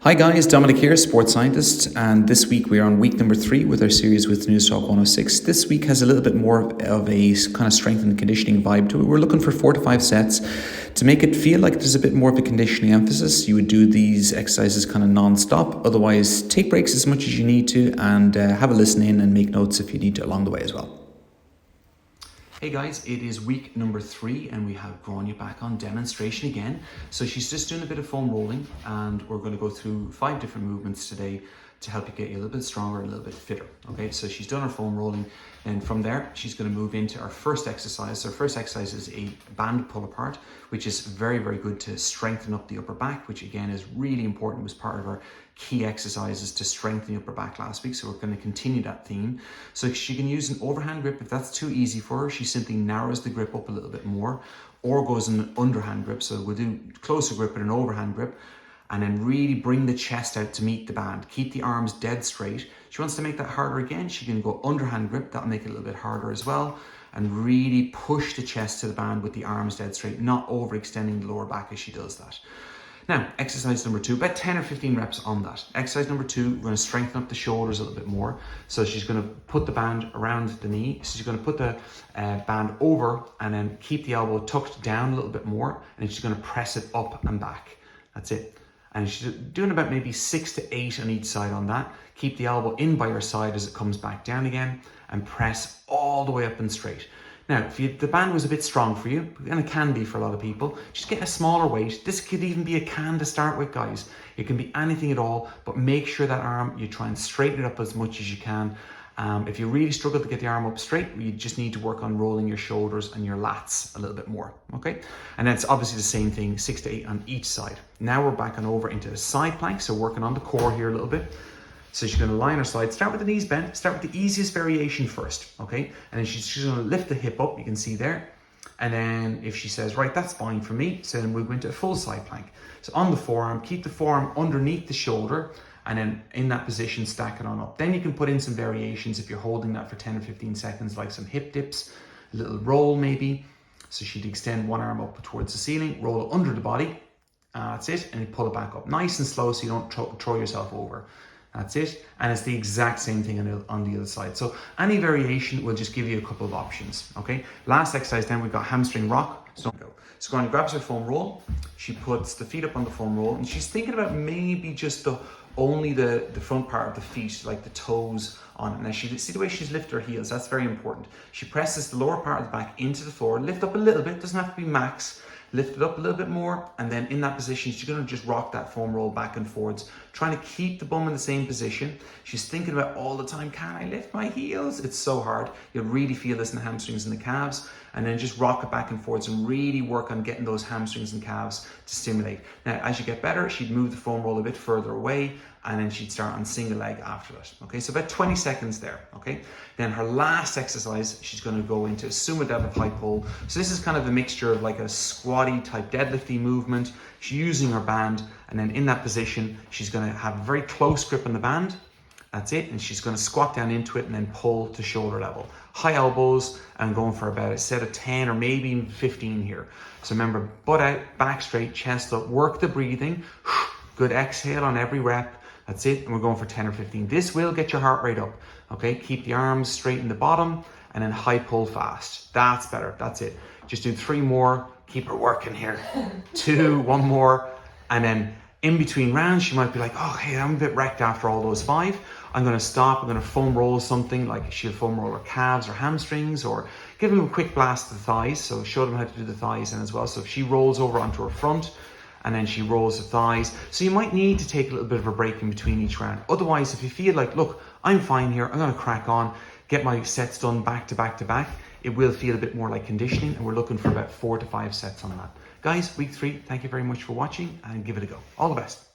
Hi guys, Dominic here, sports scientist, and this week we are on week number 3 with our series with Newstalk 106. This week has a little bit more of a kind of strength and conditioning vibe to it. We're looking for 4 to 5 sets to make it feel like there's a bit more of a conditioning emphasis. You would do these exercises kind of non-stop, otherwise take breaks as much as you need to and have a listen in and make notes if you need to along the way as well. Hey guys, it is week number 3 and we have Grania back on demonstration again. So she's just doing a bit of foam rolling and we're going to go through 5 different movements today to help you get you a little bit stronger, a little bit fitter. Okay, so she's done her foam rolling and from there she's going to move into our first exercise. So our first exercise is a band pull apart, which is very, very good to strengthen up the upper back, which again is really important. It was part of our key exercises to strengthen the upper back last week. So we're going to continue that theme. So she can use an overhand grip. If that's too easy for her, she simply narrows the grip up a little bit more or goes in an underhand grip. So we'll do closer grip and an overhand grip. And then really bring the chest out to meet the band. Keep the arms dead straight. She wants to make that harder again. She can go underhand grip. That'll make it a little bit harder as well. And really push the chest to the band with the arms dead straight, not overextending the lower back as she does that. Now, exercise number 2, about 10 or 15 reps on that. Exercise number 2, we're going to strengthen up the shoulders a little bit more. So she's going to put the band around the knee. So she's going to put the band over and then keep the elbow tucked down a little bit more. And then she's going to press it up and back. That's it. And she's doing about maybe 6 to 8 on each side on that. Keep the elbow in by your side as it comes back down again and press all the way up and straight. Now, if the band was a bit strong for you, and it can be for a lot of people, just get a smaller weight. This could even be a can to start with, guys. It can be anything at all, but make sure that arm, you try and straighten it up as much as you can. If you really struggle to get the arm up straight, you just need to work on rolling your shoulders and your lats a little bit more, okay? And that's obviously the same thing, 6 to 8 on each side. Now we're back on over into the side plank, so working on the core here a little bit. So she's going to lie on her side, start with the knees bent, start with the easiest variation first, okay? And then she's going to lift the hip up, you can see there. And then if she says, right, that's fine for me, so then we'll go into a full side plank. So on the forearm, keep the forearm underneath the shoulder, and then in that position, stack it on up. Then you can put in some variations if you're holding that for 10 or 15 seconds, like some hip dips, a little roll maybe. So she'd extend one arm up towards the ceiling, roll it under the body. That's it, and you pull it back up. Nice and slow so you don't throw yourself over. That's it. And it's the exact same thing on the other side. So any variation will just give you a couple of options, okay? Last exercise then, we've got hamstring rock. So Grania grabs her foam roll. She puts the feet up on the foam roll and she's thinking about maybe just only the front part of the feet, like the toes on it. Now see the way she's lifted her heels, that's very important. She presses the lower part of the back into the floor, lift up a little bit, doesn't have to be max. Lift it up a little bit more, and then in that position, she's going to just rock that foam roll back and forwards, trying to keep the bum in the same position. She's thinking about all the time, can I lift my heels? It's so hard. You'll really feel this in the hamstrings and the calves, and then just rock it back and forwards and really work on getting those hamstrings and calves to stimulate. Now, as you get better, she'd move the foam roll a bit further away, and then she'd start on single leg after that. Okay, so about 20 seconds there, okay? Then her last exercise, she's going to go into Sumadeva high pull. So this is kind of a mixture of like a squatty type deadlifty movement. She's using her band, and then in that position, she's going to have a very close grip on the band. That's it, and she's going to squat down into it and then pull to shoulder level. High elbows and going for about a set of 10 or maybe even 15 here. So remember, butt out, back straight, chest up, work the breathing. Good exhale on every rep. That's it, and we're going for 10 or 15. This will get your heart rate up, okay? Keep the arms straight in the bottom and then high pull fast. That's better, that's it. Just do 3 more, keep her working here. 2, 1 more, and then in between rounds, she might be like, oh, hey, I'm a bit wrecked after all those 5. I'm gonna stop, I'm gonna foam roll something, like she'll foam roll her calves or hamstrings, or give them a quick blast to the thighs. So show them how to do the thighs then as well. So if she rolls over onto her front, and then she rolls the thighs. So you might need to take a little bit of a break in between each round. Otherwise, if you feel like, look, I'm fine here, I'm gonna crack on, get my sets done back to back to back, it will feel a bit more like conditioning, and we're looking for about 4 to 5 sets on that. Guys, week 3, thank you very much for watching, and give it a go. All the best.